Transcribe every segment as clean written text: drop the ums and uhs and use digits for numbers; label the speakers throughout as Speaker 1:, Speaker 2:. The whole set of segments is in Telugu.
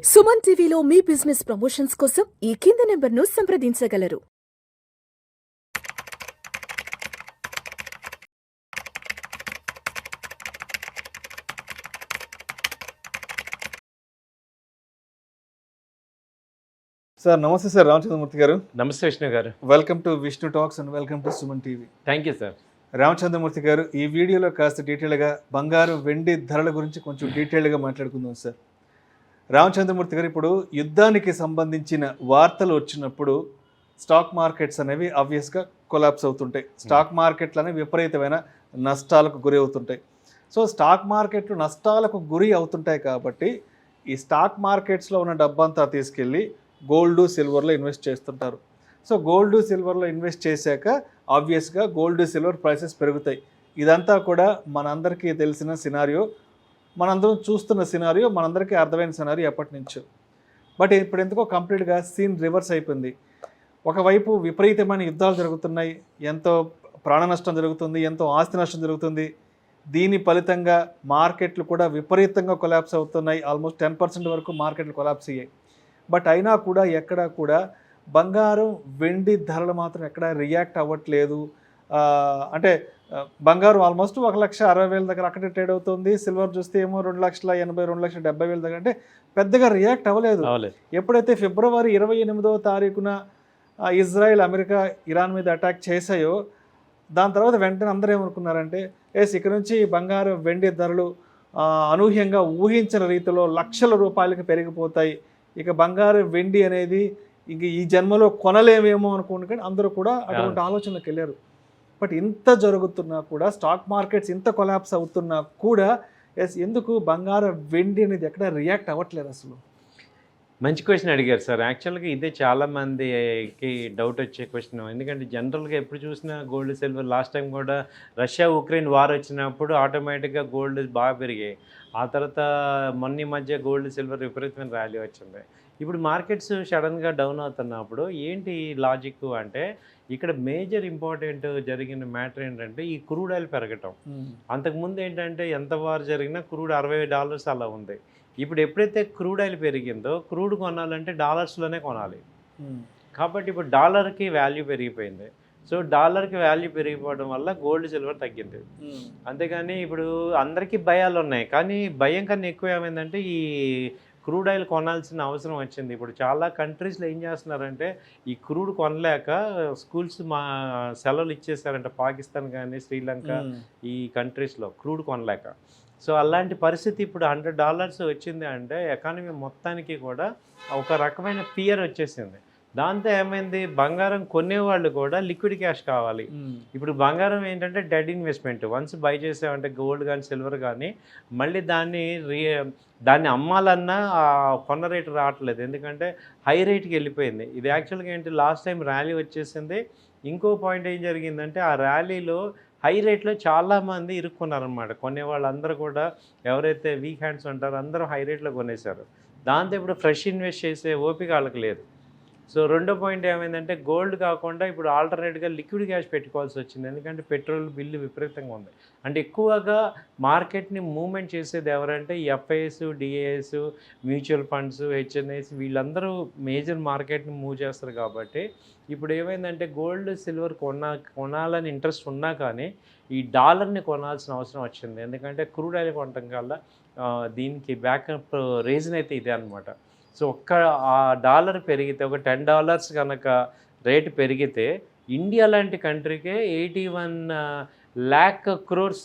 Speaker 1: సుమన్ టీవీలో మీ బిజినెస్ ప్రమోషన్స్ కోసం ఈ కింది నెంబర్ను సంప్రదించగలరు.
Speaker 2: సార్ నమస్తే సార్, రామచంద్రమూర్తి గారు.
Speaker 3: నమస్తే విష్ణు గారు.
Speaker 2: Welcome to Vishnu talks and welcome to Suman TV.
Speaker 3: Thank you sir.
Speaker 2: Ramachandramurthy గారు, ఈ వీడియోలో కాస్త డీటెయిల్గా బంగారు వెండి ధరల గురించి కొంచెం డీటెయిల్గా మాట్లాడుకుందాం సార్. రామచంద్రమూర్తి గారు, ఇప్పుడు యుద్ధానికి సంబంధించిన వార్తలు వచ్చినప్పుడు స్టాక్ మార్కెట్స్ అనేవి ఆబ్వియస్గా కొలాప్స్ అవుతుంటాయి. స్టాక్ మార్కెట్లు అనేవి విపరీతమైన నష్టాలకు గురి అవుతుంటాయి. సో స్టాక్ మార్కెట్లు నష్టాలకు గురి అవుతుంటాయి కాబట్టి ఈ స్టాక్ మార్కెట్స్లో ఉన్న డబ్బంతా తీసుకెళ్ళి గోల్డ్ సిల్వర్లో ఇన్వెస్ట్ చేస్తుంటారు. సో గోల్డ్ సిల్వర్లో ఇన్వెస్ట్ చేశాక ఆబ్వియస్గా గోల్డ్ సిల్వర్ ప్రైసెస్ పెరుగుతాయి. ఇదంతా కూడా మనందరికీ తెలిసిన సినారియో, మనందరం చూస్తున్న సినారియో, మనందరికీ అర్థమైన సినారియో ఎప్పటి నుంచో. బట్ ఇప్పుడు ఎందుకో కంప్లీట్గా సీన్ రివర్స్ అయిపోయింది. ఒకవైపు విపరీతమైన యుద్ధాలు జరుగుతున్నాయి, ఎంతో ప్రాణ నష్టం జరుగుతుంది, ఎంతో ఆస్తి నష్టం జరుగుతుంది. దీని ఫలితంగా మార్కెట్లు కూడా విపరీతంగా కొలాప్స్ అవుతున్నాయి. ఆల్మోస్ట్ 10% వరకు మార్కెట్లు కొలాప్స్ అయ్యాయి. బట్ అయినా కూడా ఎక్కడా కూడా బంగారం వెండి ధరలు మాత్రం ఎక్కడా రియాక్ట్ అవ్వట్లేదు. అంటే బంగారం ఆల్మోస్ట్ 1,60,000 దగ్గర అక్కడే ట్రేడ్ అవుతుంది. సిల్వర్ చూస్తే ఏమో 2,80,000, 2,70,000 దగ్గర, అంటే పెద్దగా రియాక్ట్ అవ్వలేదు. ఎప్పుడైతే ఫిబ్రవరి 28వ తారీఖున ఇజ్రాయెల్, అమెరికా ఇరాన్ మీద అటాక్ చేశాయో దాని తర్వాత వెంటనే అందరూ ఏమనుకున్నారంటే ఇక్కడ నుంచి బంగారం వెండి ధరలు అనూహ్యంగా ఊహించిన రీతిలో లక్షల రూపాయలకి పెరిగిపోతాయి, ఇక బంగారం వెండి అనేది ఇంక ఈ జన్మలో కొనలేమేమో అనుకోండి. కానీ అందరూ కూడా అటువంటి ఆలోచనలకు వెళ్ళారు. బట్ ఇంత జరుగుతున్నా కూడా, స్టాక్ మార్కెట్స్ ఇంత కొలాప్స్ అవుతున్నా కూడా ఎందుకు బంగారం వెండి అనేది ఎక్కడ రియాక్ట్ అవ్వట్లేదు అసలు?
Speaker 3: మంచి క్వశ్చన్ అడిగారు సార్. యాక్చువల్గా ఇదే చాలామందికి డౌట్ వచ్చే క్వశ్చన్. ఎందుకంటే జనరల్గా ఎప్పుడు చూసినా గోల్డ్ సిల్వర్, లాస్ట్ టైం కూడా రష్యా ఉక్రెయిన్ వార్ వచ్చినప్పుడు ఆటోమేటిక్గా గోల్డ్ బాగా పెరిగాయి. ఆ తర్వాత మొన్న మధ్య గోల్డ్ సిల్వర్ విపరీతమైన ర్యాలీ వచ్చింది. ఇప్పుడు మార్కెట్స్ సడన్గా డౌన్ అవుతున్నప్పుడు ఏంటి లాజిక్ అంటే, ఇక్కడ మేజర్ ఇంపార్టెంట్ జరిగిన మ్యాటర్ ఏంటంటే ఈ క్రూడ్ ఆయిల్ పెరగటం. అంతకుముందు ఏంటంటే ఎంత వార్ జరిగినా క్రూడ్ $60 అలా ఉంది. ఇప్పుడు ఎప్పుడైతే క్రూడ్ ఆయిల్ పెరిగిందో, క్రూడ్ కొనాలంటే డాలర్స్లోనే కొనాలి. కాబట్టి ఇప్పుడు డాలర్కి వాల్యూ పెరిగిపోయింది. సో డాలర్కి వాల్యూ పెరిగిపోవడం వల్ల గోల్డ్ సిల్వర్ తగ్గింది. అంతేగాని ఇప్పుడు అందరికీ భయాలు ఉన్నాయి, కానీ భయం కన్నా ఎక్కువ ఏమైందంటే ఈ క్రూడ్ ఆయిల్ కొనాల్సిన అవసరం వచ్చింది. ఇప్పుడు చాలా కంట్రీస్లో ఏం చేస్తున్నారంటే ఈ క్రూడ్ కొనలేక స్కూల్స్ సెలవులు ఇచ్చేసారంట. పాకిస్తాన్ కానీ శ్రీలంక ఈ కంట్రీస్లో క్రూడ్ కొనలేక. సో అలాంటి పరిస్థితి ఇప్పుడు $100 వచ్చింది అంటే ఎకానమీ మొత్తానికి కూడా ఒక రకమైన ఫియర్ వచ్చేసింది. దాంతో ఏమైంది, బంగారం కొనేవాళ్ళు కూడా లిక్విడ్ క్యాష్ కావాలి. ఇప్పుడు బంగారం ఏంటంటే డెడ్ ఇన్వెస్ట్మెంట్. వన్స్ బై చేసామంటే గోల్డ్ కానీ సిల్వర్ కానీ మళ్ళీ దాన్ని అమ్మాలన్నా కొన్న రేటు రావట్లేదు, ఎందుకంటే హై రేట్కి వెళ్ళిపోయింది. ఇది యాక్చువల్గా ఏంటి, లాస్ట్ టైం ర్యాలీ వచ్చేసింది. ఇంకో పాయింట్ ఏం జరిగిందంటే ఆ ర్యాలీలో హై రేట్లో చాలామంది ఇరుక్కున్నారనమాట. కొనేవాళ్ళందరూ కూడా ఎవరైతే వీక్ హ్యాండ్స్ ఉంటారో అందరూ హై రేట్లో కొనేశారు. దాంతో ఇప్పుడు ఫ్రెష్ ఇన్వెస్ట్ చేసే ఓపిక వాళ్ళకి లేదు. సో రెండో పాయింట్ ఏమైందంటే గోల్డ్ కాకుండా ఇప్పుడు ఆల్టర్నేట్గా లిక్విడ్ క్యాష్ పెట్టుకోవాల్సి వచ్చింది. ఎందుకంటే పెట్రోల్ బిల్లు విపరీతంగా ఉంది. అంటే ఎక్కువగా మార్కెట్ని మూవ్మెంట్ చేసేది ఎవరంటే FIs, DIIs, mutual funds, HNIs, వీళ్ళందరూ మేజర్ మార్కెట్ని మూవ్ చేస్తారు. కాబట్టి ఇప్పుడు ఏమైందంటే గోల్డ్ సిల్వర్ కొనాలని ఇంట్రెస్ట్ ఉన్నా కానీ ఈ డాలర్ని కొనాల్సిన అవసరం వచ్చింది. ఎందుకంటే క్రూడ్ ఆయిల్ కొనటం వల్ల దీనికి బ్యాకప్ రీజన్ అయితే ఇదే అనమాట. సో ఆ డాలర్ పెరిగితే, ఒక $10 కనుక రేటు పెరిగితే ఇండియా లాంటి కంట్రీకే 81 lakh crores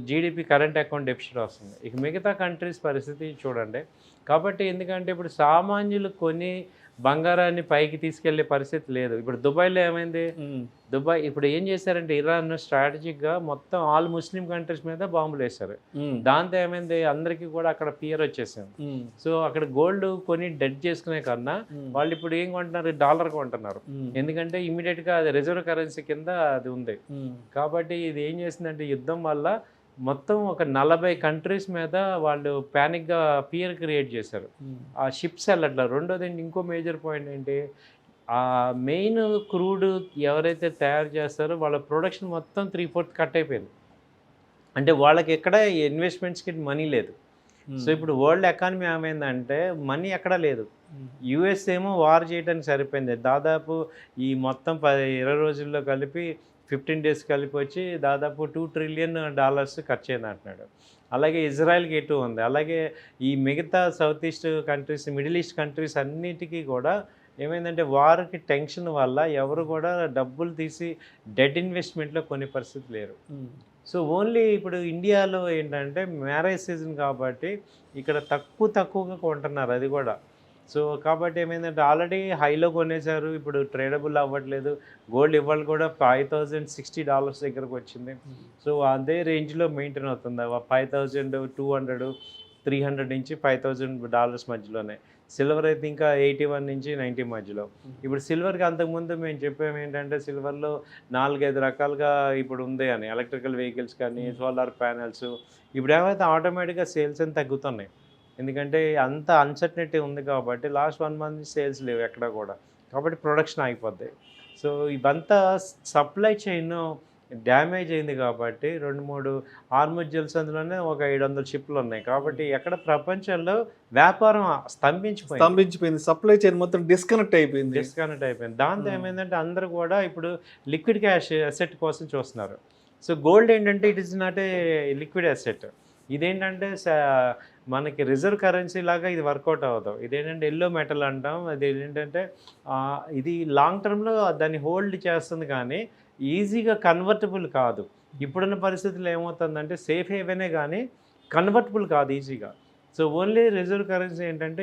Speaker 3: GDP current account deficit వస్తుంది. ఇక మిగతా కంట్రీస్ పరిస్థితి చూడండి. కాబట్టి ఎందుకంటే ఇప్పుడు సామాన్యులు కొని బంగారాన్ని పైకి తీసుకెళ్లే పరిస్థితి లేదు. ఇప్పుడు దుబాయ్లో ఏమైంది, దుబాయ్ ఇప్పుడు ఏం చేశారంటే ఇరాన్ స్ట్రాటజిక్గా మొత్తం ఆల్ ముస్లిం కంట్రీస్ మీద బాంబులు వేశారు. దాంతో ఏమైంది, అందరికీ కూడా అక్కడ ఫియర్ వచ్చేసింది. సో అక్కడ గోల్డ్ కొని డెడ్ చేసుకునే కన్నా వాళ్ళు ఇప్పుడు ఏం కొంటున్నారు, డాలర్ కొంటున్నారు. ఎందుకంటే ఇమీడియట్గా అది రిజర్వ్ కరెన్సీ కింద అది ఉంది. కాబట్టి ఇది ఏం చేసిందంటే యుద్ధం వల్ల మొత్తం ఒక 40 కంట్రీస్ మీద వాళ్ళు ప్యానిక్గా ఫియర్ క్రియేట్ చేశారు. ఆ షిప్స్ వెళ్ళట్లా. రెండోది ఇంకో మేజర్ పాయింట్ ఏంటి, ఆ మెయిన్ క్రూడ్ ఎవరైతే తయారు చేస్తారో వాళ్ళ ప్రొడక్షన్ మొత్తం 3/4 కట్ అయిపోయింది. అంటే వాళ్ళకి ఎక్కడ ఇన్వెస్ట్మెంట్స్కి మనీ లేదు. సో ఇప్పుడు వరల్డ్ ఎకానమీ ఏమైందంటే మనీ ఎక్కడా లేదు. యుఎస్ ఏమో వార్ చేయడానికి సరిపోయింది. దాదాపు ఈ మొత్తం 20 రోజుల్లో కలిపి 15 డేస్ కలిపి వచ్చి దాదాపు $2 ట్రిలియన్ ఖర్చు అయింది అంటున్నాడు. అలాగే ఇజ్రాయెల్కి ఎటు ఉంది. అలాగే ఈ మిగతా south east countries, middle east countries అన్నిటికీ కూడా ఏమైందంటే వార్కి టెన్షన్ వల్ల ఎవరు కూడా డబ్బులు తీసి డెడ్ ఇన్వెస్ట్మెంట్లో కొనే పరిస్థితి లేరు. సో ఓన్లీ ఇప్పుడు ఇండియాలో ఏంటంటే మ్యారేజ్ సీజన్ కాబట్టి ఇక్కడ తక్కువగా కొంటున్నారు అది కూడా. సో కాబట్టి ఏమైందంటే ఆల్రెడీ హైలో కొనేసారు, ఇప్పుడు ట్రేడబుల్ అవ్వట్లేదు. గోల్డ్ ఇవాళ కూడా $5,060 దగ్గరకు వచ్చింది. సో అదే రేంజ్లో మెయింటైన్ అవుతుంది. 5,200, 300 నుంచి $5,000 మధ్యలోనే. సిల్వర్ అయితే ఇంకా 81 నుంచి 90 మధ్యలో. ఇప్పుడు సిల్వర్కి అంతకుముందు మేము చెప్పాము ఏంటంటే సిల్వర్లో 4-5 రకాలుగా ఇప్పుడు ఉంది అని, ఎలక్ట్రికల్ వెహికల్స్ కానీ, సోలార్ ప్యానెల్స్. ఇప్పుడు ఏమైతే ఆటోమేటిక్గా సేల్స్ అని తగ్గుతున్నాయి. ఎందుకంటే అంత అన్సర్టనిటీ ఉంది కాబట్టి లాస్ట్ 1 మంత్ సేల్స్ లేవు ఎక్కడ కూడా. కాబట్టి ప్రొడక్షన్ ఆగిపోద్ది. సో ఇవంతా సప్లై చైన్ డ్యామేజ్ అయింది కాబట్టి 2-3 హార్ముజల్స్ అందులోనే ఒక 700 షిప్లు ఉన్నాయి. కాబట్టి ఎక్కడ ప్రపంచంలో వ్యాపారం
Speaker 2: స్తంభించిపోయింది. సప్లై చైన్ మొత్తం డిస్కనెక్ట్ అయిపోయింది.
Speaker 3: దాంతో ఏమైందంటే అందరూ కూడా ఇప్పుడు లిక్విడ్ క్యాష్ అసెట్ కోసం చూస్తున్నారు. సో గోల్డ్ ఏంటంటే it is not a liquid asset. ఇదేంటంటే మనకి రిజర్వ్ కరెన్సీ లాగా ఇది వర్కౌట్ అవ్వదు. ఇదేంటంటే ఎల్లో మెటల్ అంటాం. అది ఏంటంటే ఇది లాంగ్ టర్మ్లో దాన్ని హోల్డ్ చేస్తుంది కానీ ఈజీగా కన్వర్టబుల్ కాదు. ఇప్పుడున్న పరిస్థితుల్లో ఏమవుతుందంటే సేఫ్ హేవెనే కానీ కన్వర్టబుల్ కాదు ఈజీగా. సో ఓన్లీ రిజర్వ్ కరెన్సీ ఏంటంటే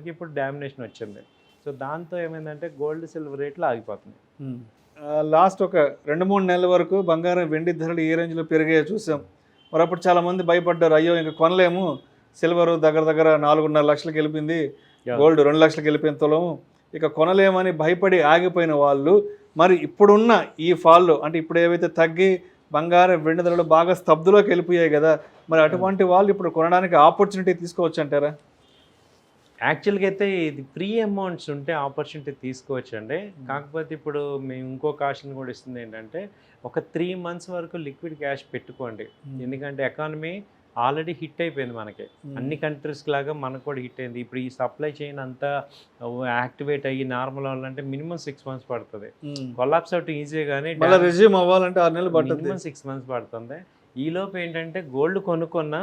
Speaker 3: $కి ఇప్పుడు డామినేషన్ వచ్చింది. సో దాంతో ఏమైందంటే గోల్డ్ సిల్వర్ రేట్లు ఆగిపోతుంది.
Speaker 2: లాస్ట్ ఒక 2-3 నెలల వరకు బంగారం వెండి ధరలు ఏ రేంజ్లో పెరిగాయో చూసాం. మరి అప్పుడు చాలామంది భయపడ్డారు, అయ్యో ఇంకా కొనలేము, సిల్వర్ దగ్గర 4.5 లక్షలకి వెళ్ళిపోయింది, గోల్డ్ 2 లక్షలకి వెళ్ళిపోయిన తులం, ఇక కొనలేమని భయపడి ఆగిపోయిన వాళ్ళు మరి ఇప్పుడున్న ఈ ఫాల్లో అంటే ఇప్పుడు ఏవైతే తగ్గి బంగారం వెండి ధరలు బాగా స్తబ్దులోకి వెళ్ళిపోయాయి కదా, మరి అటువంటి వాళ్ళు ఇప్పుడు కొనడానికి ఆపర్చునిటీ తీసుకోవచ్చు అంటారా?
Speaker 3: యాక్చువల్గా అయితే ఇది ఫ్రీ అమౌంట్స్ ఉంటే ఆపర్చునిటీ తీసుకోవచ్చు అండి. కాకపోతే ఇప్పుడు మేము ఇంకో కాషన్ కూడా ఇస్తుంది ఏంటంటే ఒక 3 months వరకు లిక్విడ్ క్యాష్ పెట్టుకోండి. ఎందుకంటే ఎకానమీ ఆల్రెడీ హిట్ అయిపోయింది మనకి, అన్ని కంట్రీస్ లాగా మనకు కూడా హిట్ అయింది. ఇప్పుడు ఈ సప్లై చైన్ అంతా యాక్టివేట్ అయ్యి నార్మల్ అవ్వాలంటే మినిమం 6 months పడుతుంది. కొలాప్స్ అవుట్ ఈజీ కానీ
Speaker 2: రెజ్యూమ్ అవ్వాలంటే 6 నెలలు పడుతుంది,
Speaker 3: మినిమం 6 months పడుతుంది. ఈలోపు ఏంటంటే గోల్డ్ కొనుక్కున్న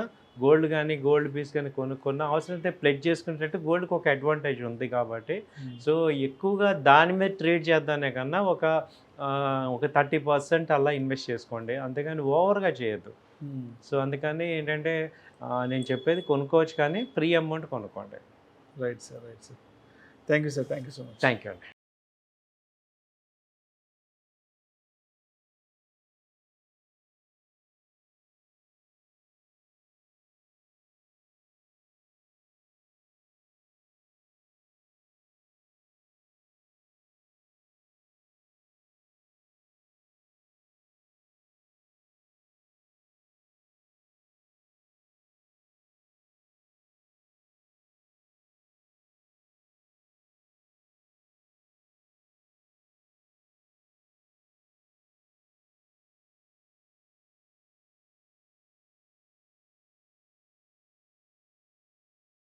Speaker 3: గోల్డ్ కానీ గోల్డ్ పీస్ కానీ కొనుక్కున్న అవసరమైతే ప్లెడ్జ్ చేసుకునేటట్టు గోల్డ్కి ఒక అడ్వాంటేజ్ ఉంది కాబట్టి సో ఎక్కువగా దాని మీద ట్రేడ్ చేద్దానే కన్నా ఒక 30% అలా ఇన్వెస్ట్ చేసుకోండి, అంతేగాని ఓవర్గా చేయొద్దు. సో అందుకని ఏంటంటే నేను చెప్పేది కొనుక్కోవచ్చు కానీ ఫ్రీ అమౌంట్ కొనుక్కోండి.
Speaker 2: Right sir, right sir. Thank you sir, thank you so much.
Speaker 3: Thank you అండి.